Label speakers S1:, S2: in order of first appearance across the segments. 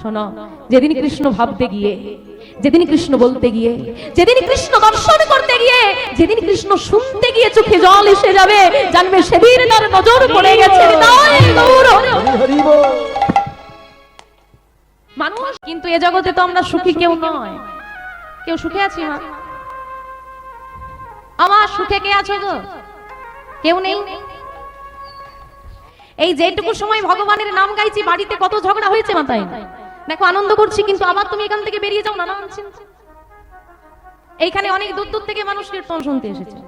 S1: শোনো, যেদিন কৃষ্ণ ভাবতে গিয়ে, যেদিন কৃষ্ণ বলতে গিয়ে, যেদিন কৃষ্ণ দর্শন করতে গিয়ে, যেদিন কৃষ্ণ শুনতে গিয়ে চোখে জল এসে যাবে, জানবে সেদিন তার নজর পড়ে গেছে হৃদয় গৌর। মানুষ কিন্তু এ জগতে তো আমরা সুখী কেউ নয়। কেউ সুখে আছি মা? আমার সুখে কে আছো গো? কেউ নেই। এই যেটুকু সময় ভগবানের নাম গাইছি, বাড়িতে কত ঝগড়া হয়েছে মাথায়। দেখো আনন্দ করছি, কিন্তু আবার তুমি এখান থেকে বেরিয়ে যাও নানান চিন্তা। এইখানে অনেক দূর দূর থেকে মানুষ কীর্তন শুনতে এসেছে,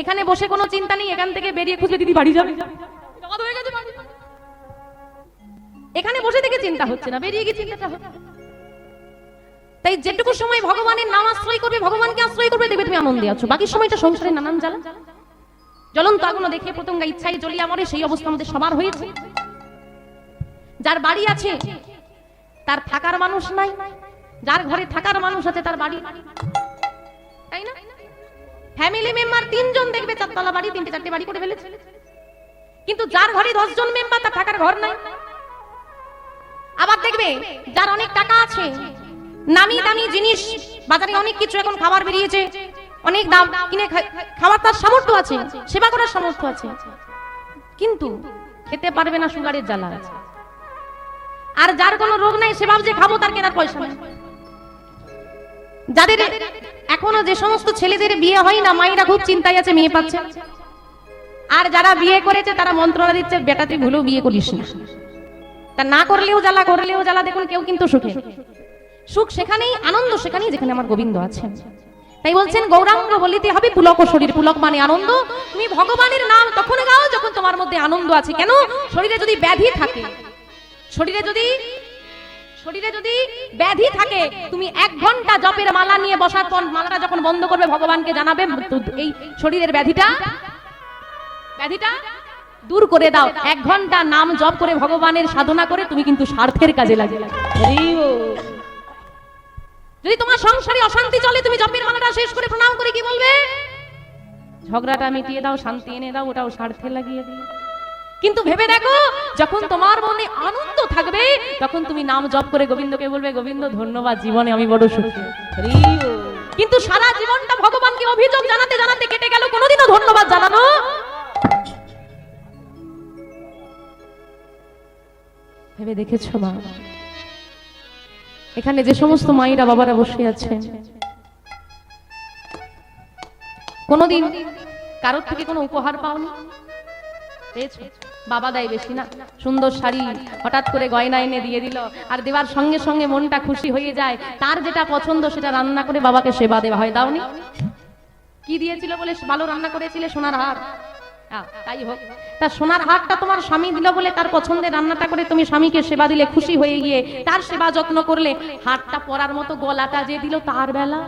S1: এখানে বসে কোনো চিন্তা নেই, এখান থেকে বেরিয়ে খুঁজে দিদি বাড়ি যাবে, এখানে বসে থেকে চিন্তা হচ্ছে না, বেরিয়ে গিয়ে চিন্তাটা হচ্ছে। তাই যেটুকু সময় ভগবানের নাম আশ্রয় করবে, ভগবানকে আশ্রয় করবে, দেখবে তুমি আনন্দে আছো। বাকি সময়টা সংসারে নানান জ্বালা, জ্বলন্ত আগুন দেখে পতঙ্গা ইচ্ছায় জ্বলিয়া মরে, সেই অবস্থা আমাদের সবার হয়েছে। যার বাড়ি আছে তার থাকার মানুষ নাই, যার ঘরে থাকার মানুষ আছে তার বাড়ি, তাই না? ফ্যামিলি মেম্বার 3 জন দেখবে 4 তলা বাড়ি, 3টে 4টে বাড়ি করে ফেলেছে। কিন্তু যার ঘরে 10 জন মেম্বার, তার থাকার ঘর নাই। আবার দেখবে যার অনেক টাকা আছে, নামি দামি জিনিস, বাজারে অনেক কিছু এখন খাবার বেরিয়েছে, অনেক দাম কিনে খাওয়ার তার সামর্থ্য আছে, সেবা করার সামর্থ্য আছে, কিন্তু খেতে পারবে না, সুগারের জ্বালা আছে। আর যার কোনো রোগ নাই, সে ভাবছে খাবো, তার কেনার পয়সা নেই। যাদের এখনো যে সমস্ত ছেলেদের বিয়ে হয় না, মায়েরা খুব চিন্তায় আছে, মেয়ে পাচ্ছে। আর যারা বিয়ে করেছে তারা মন্ত্রণা দিচ্ছে, বেটা তুই ভুলেও বিয়ে করিস না। তা না করলেও জ্বালা, করলেও জ্বালা। দেখুন কেউ কিন্তু সুখে, সুখ সেখানেই, আনন্দ সেখানেই যেখানে আমার গোবিন্দ আছেন। তাই বলছেন গৌরাঙ্গ বলিতে হবে পুলক শরীর। পুলক মানে আনন্দ। তুমি ভগবানের নাম তখন গাও যখন তোমার মধ্যে আনন্দ আছে। কেন? শরীরে যদি ব্যাধি থাকে, শরীরে যদি ব্যাধি থাকে, তুমি 1 ঘন্টা জপের মালা নিয়ে বসার পর মালাটা যখন বন্ধ করবে, ভগবানকে জানাবে এই শরীরের ব্যাধিটা দূর করে দাও। 1 ঘন্টা নাম জপ করে ভগবানের সাধনা করে তুমি কিন্তু স্বার্থের কাজে লাগে। যদি তোমার সংসারে অশান্তি চলে, তুমি জপের মালাটা শেষ করে প্রণাম করে কি বলবে? ঝগড়াটা মিটিয়ে দাও, শান্তি এনে দাও, ওটাও স্বার্থে লাগিয়ে দিও। কিন্তু ভেবে দেখো, যখন তোমার মনে আনন্দ থাকবে, তখন তুমি নাম জপ করে গোবিন্দকে বলবে, গোবিন্দ ধন্যবাদ, জীবনে আমি বড় সুখী। কিন্তু সারা জীবনটা ভগবানকে অভিযোগ জানাতে জানাতে কেটে গেল, কোনোদিনও ধন্যবাদ জানানো। ভেবে দেখেছো মা? এখানে যে সমস্ত মায়েরা বাবারা বসে আছেন, কোনদিন কারোর থেকে কোনো উপহার পাওনি? পেয়েছো? বাবা দেয় বেশি না, সুন্দর শাড়ি হঠাৎ করে গয়না এনে দিয়ে দিল, আর দেওয়ার সঙ্গে সঙ্গে মনটা খুশি হয়ে যায়। তার যেটা পছন্দ সেটা রান্না করে বাবাকে সেবা দেওয়া হয়। দাওনি? কি দিয়েছিল বলে ভালো রান্না করেছিলে? সোনার হার। তাই হোক, তার সোনার হারটা তোমার স্বামী দিল বলে তার পছন্দের রান্নাটা করে তুমি স্বামীকে সেবা দিলে, খুশি হয়ে গিয়ে তার সেবা যত্ন করলে। হারটা পরার মতো গলাটা যে দিল তার বেলা,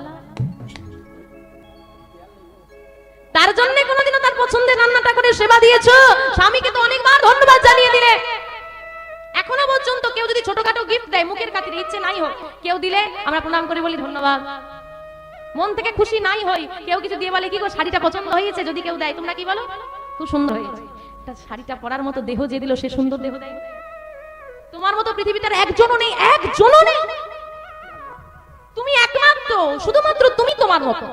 S1: তার জন্য কোনোদিনও তার পছন্দের রান্নাটা করে সেবা দিয়েছো? স্বামীকে তো অনেকবার ধন্যবাদ জানিয়ে দিলে। এখনো পর্যন্ত কেউ যদি ছোটখাটো গিফট দেয়, মুখের খাতিরে, ইচ্ছে নাই হোক, কেউ দিলে আমরা প্রণাম করে বলি ধন্যবাদ। মন থেকে খুশি নাই হই, কেউ কিছু দিয়ে বলে কি গো শাড়িটা পছন্দ হয়েছে, যদি কেউ দেয় তোমরা কি বলো? খুব সুন্দর হয়েছে। শাড়িটা পরার মতো দেহ যে দিল, সে সুন্দর দেহ দেয়। তোমার মতো পৃথিবীতে একজনও নেই, একজনও নেই। তুমি একমাত্র, শুধুমাত্র তুমি তোমার মতো।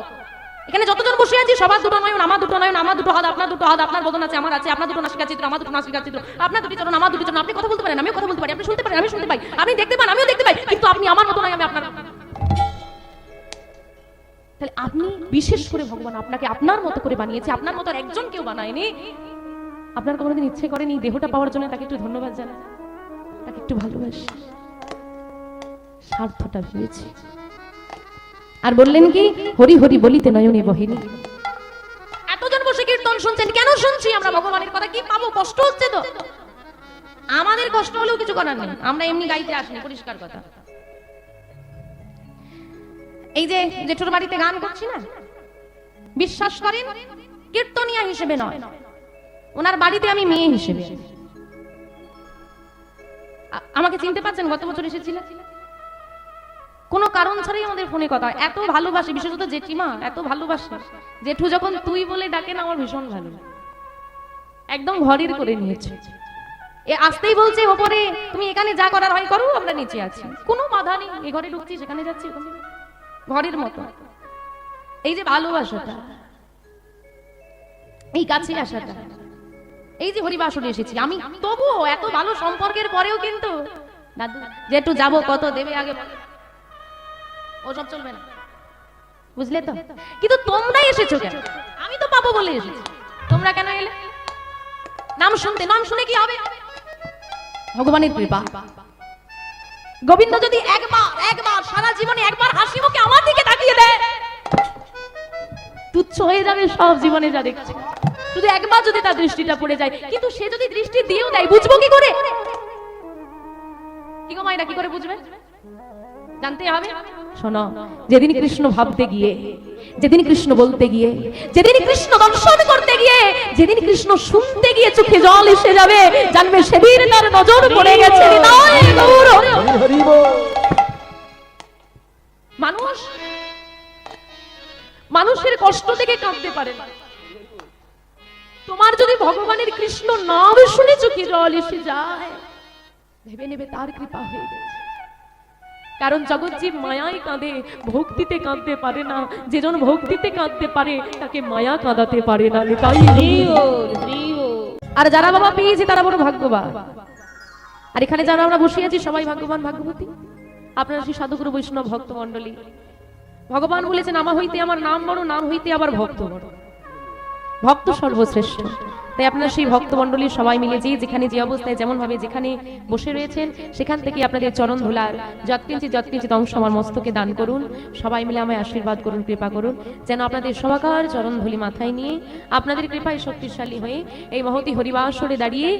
S1: এখানে যতজন বসে আছি সবার দুটো নয়ন, আমার দুটো নয়ন, আমার দুটো হাত, আপনার দুটো হাত, আপনার বদন আছে, আমার আছে, আপনার দুটো নাসিকা চিত্র, আমার দুটো নাসিকা চিত্র, আপনার দুটি চরণ, আমার দুটি চরণ। আপনি কথা বলতে পারেন, আমিও কথা বলতে পারি, আপনি শুনতে পারেন, আমি শুনতে পাই, আপনি দেখতে পান, আমিও দেখতে পাই, কিন্তু আপনি আমার মতো নয়, আমি আপনার। তাহলে আপনি বিশেষ করে ভগবান আপনাকে আপনার মতো করে বানিয়েছে, আপনার মতো একজন কেউ বানায়নি। আপনার কোনোদিন ইচ্ছে করেন এই দেহটা পাওয়ার জন্য তাকে একটু ধন্যবাদ জানান, তাকে একটু ভালোবাসি? স্বার্থটা ভেবেছি। আর বললেন কি, হরি হরি বলিতে নয়নে বহিনী। এতজন বসে কীর্তন শুনছেন, কেন শুনছি আমরা ভগবানের কথা? কি পাবো? কষ্ট হচ্ছে তো। আমাদের কষ্ট হলেও কিছু করার নেই, আমরা এমনি গাইতে আসিনি, পরিষ্কার কথা। এই যে জেঠুর বাড়িতে গান করছি না, বিশ্বাস করেন কীর্তনিয়া হিসেবে নয়, ওনার বাড়িতে আমি মেয়ে হিসেবে। আমাকে চিনতে পারছেন? গত বছর এসেছিলেন, কোনো কারণ ছাড়াই আমাদের ফোনে কথা। এত ভালোবাসে, বিশেষত জেঠিমা এত ভালোবাসে। জেঠু যখন তুই বলে ডাকে না, আমার ভীষণ ভালো, একদম ঘরের করে নিয়েছে। এ আসতেই বলছে ওপরে, তুমি এখানে যা করার হয় করো, আমরা নিচে আছি, কোনো বাধা নেই। এই ঘরে ঢুকছি, সেখানে যাচ্ছি, ঘরের মতো। এই যে ভালোবাসাটা, এই কাছে আসাটা, এই যে হরিবাসরে এসেছি আমি, তবুও এত ভালো সম্পর্কের পরেও কিন্তু দাদু যে একটু যাবো, কত দেবে আগে, ওসব চলবে না, বুঝলে তো? কিন্তু তোমরা এসেছো কেন? আমি তো পাবো বলে এসেছি, তোমরা কেন এলে? নাম শুনতে, নাম শুনে কি হবে? ভগবানের কৃপা। গোবিন্দ যদি একবার সারা জীবনে একবার হাসি মুখে আমার দিকে তাকিয়ে দেয়, তুচ্ছ হয়ে যাবে সব জীবনে যা দেখছি। শুধু একবার যদি তার দৃষ্টিটা পড়ে যায়, কিন্তু সে যদি দৃষ্টি দিয়েও দেয়, বুঝবো কি করে? কি গো মায়েরা, কি করে বুঝবে? জানতে হবে। শোনো, যেদিন কৃষ্ণ ভাবতে গিয়ে, যেদিন কৃষ্ণ বলতে গিয়ে, যেদিন কৃষ্ণ দর্শন করতে গিয়ে, যেদিন কৃষ্ণ শুনতে গিয়ে চোখে জল এসে যাবে, জানবে সেদিন তার নজর পড়ে গেছে হৃদয়ে গৌর। মানুষ মানুষের কষ্ট থেকে কাঁদতে পারে না। তোমার যদি ভগবানের কৃষ্ণ নাম শুনে চোখে জল এসে যায়, ভেবে নেবে তার কৃপা হয়ে গেছে। কারণ জগৎজীব মায়ায় কাঁদে, ভক্তিতে কাঁদতে পারে না। যেজন ভক্তিতে কাঁদতে পারে, তাকে মায়া কাঁদাতে পারে না। আর যারা বাবা পেয়েছে তারা বড় ভাগ্যবান। আর এখানে যারা আমরা বসে আছি সবাই ভাগ্যবান, ভাগ্যবতী। আপনারা সেই সাধুগুরু বৈষ্ণব ভক্ত মন্ডলী, ভগবান বলেছেন আমার হইতে আমার নাম বড়, নাম হইতে আবার ভক্ত বড়, ভক্ত সর্বশ্রেষ্ঠ। তাই আপনারা সেই ভক্ত মন্ডলীর সবাই মিলে যেখানে যে অবস্থায় যেমন ভাবে যেখানে বসে রয়েছেন, সেখান থেকে আপনাদের চরণ ধুলার যৎকিঞ্চিত অংশ আমার মস্তকে দান করুন। সবাই মিলে আমায় আশীর্বাদ করুন, কৃপা করুন, যেন আপনাদের সবাকার চরণ ধুলি মাথায় নিয়ে আপনাদের কৃপায় শক্তিশালী হয়ে এই মহতি হরিবাসরে দাঁড়িয়ে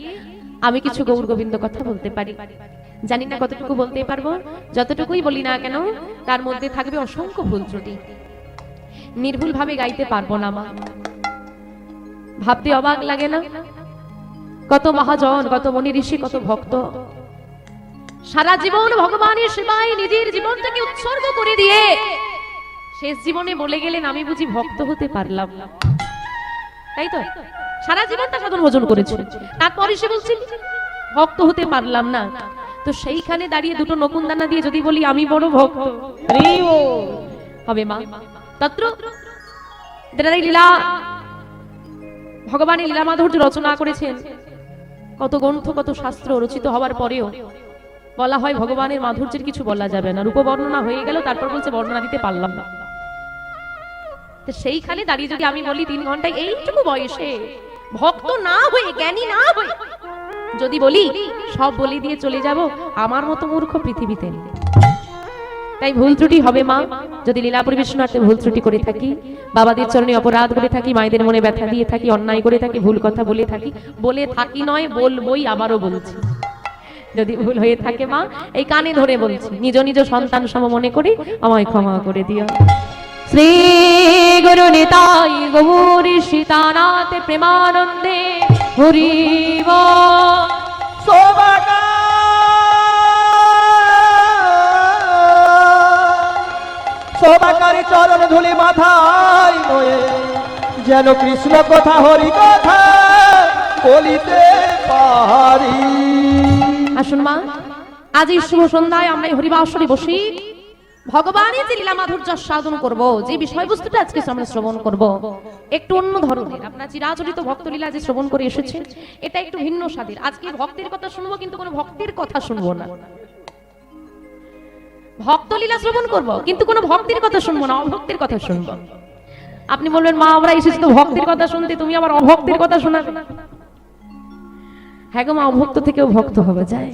S1: আমি কিছু গৌর গোবিন্দ কথা বলতে পারি। জানি না কতটুকু বলতে পারবো, যতটুকুই বলি না কেন তার মধ্যে থাকবে অসংখ্য ভুল ত্রুটি, নির্ভুল ভাবে গাইতে পারবো না মা। ভাবতে অবাক লাগে না? কত মহাজন, কত মনি ঋষি, কত ভক্ত সারা জীবন ভগবানের সেবায় নিজের জীবনটাকে উৎসর্গ করে দিয়ে শেষ জীবনে বলে গেলেন আমি বুঝি ভক্ত হতে পারলাম না। তাই তো? সারা জীবনটা সাধন ভজন করেছে, তারপরে সে বলছে ভক্ত হতে পারলাম না। তো সেইখানে দাঁড়িয়ে দুটো নকুনদানা দিয়ে যদি বলি আমি বড় ভক্ত, হবে মা? তত্র লীলা, ভগবানের লীলা মাধুর্য রচনা করেছেন। কত গ্রন্থ, কত শাস্ত্র রচিত হওয়ার পরেও বলা হয় ভগবানের মাধুর্যের কিছু বলা যাবে না। রূপ বর্ণনা হয়ে গেল, তারপর বলছে বর্ণনা দিতে পারলাম না। তো সেইখানে দাঁড়িয়ে যদি আমি বলি 3 ঘন্টায় এইটুকু বয়সে ভক্ত না হয়ে, জ্ঞানী না হয়ে যদি বলি সব বলি দিয়ে চলে যাব, আমার মতো মূর্খ পৃথিবীতে নেই। তাই ভুল ত্রুটি হবে মা, যদি লীলা পরিবেশনার্থে ভুল ত্রুটি করে থাকি, বাবাদের চরণে অপরাধ করে থাকি, মায়েদের মনে ব্যথা দিয়ে থাকি, অন্যায় করে থাকি, ভুল কথা বলে থাকি নয়, বলবই, আবারও বলছি। যদি ভুল হয়ে থাকে মা, এই কানে ধরে বলছি, নিজ নিজ সন্তান সম মনে করে আমায় ক্ষমা করে দিও। শ্রী গুরু নিতাই গৌর সীতানাথ প্রেমানন্দে হরি বল।
S2: শোভাকারী চরণ ধুলি মাথায় নয়ে, যেন কৃষ্ণ কথা হরি কথা বলিতে পারি।
S1: আসুন মা, আজ এই শুভ সন্ধ্যায় আমরা হরিবাসরে বসি ভগবানের যে লীলা মাধুর্য সাধন করব, যে বিষয়বস্তুটা আজকে আমরা শ্রবণ করব একটু অন্য ধরনের। আপনারা চিরাচরিত ভক্ত লীলা যে শ্রবণ করে এসেছেন, এটা একটু ভিন্ন স্বাদের। আজকে ভক্তের কথা শুনবো, কিন্তু কোনো ভক্তের কথা শুনবো না। ভক্ত লীলা শ্রবণ করব, কিন্তু কোনো ভক্তের কথা শুনবো না, অভক্তের কথা শুনবো। আপনি বলবেন মা আমরা এসেছি তো ভক্তের কথা শুনতে, তুমি আবার অভক্তের কথা শোনাবে? হ্যাঁ গো মা, অভক্ত থেকেও ভক্ত হবে যায়।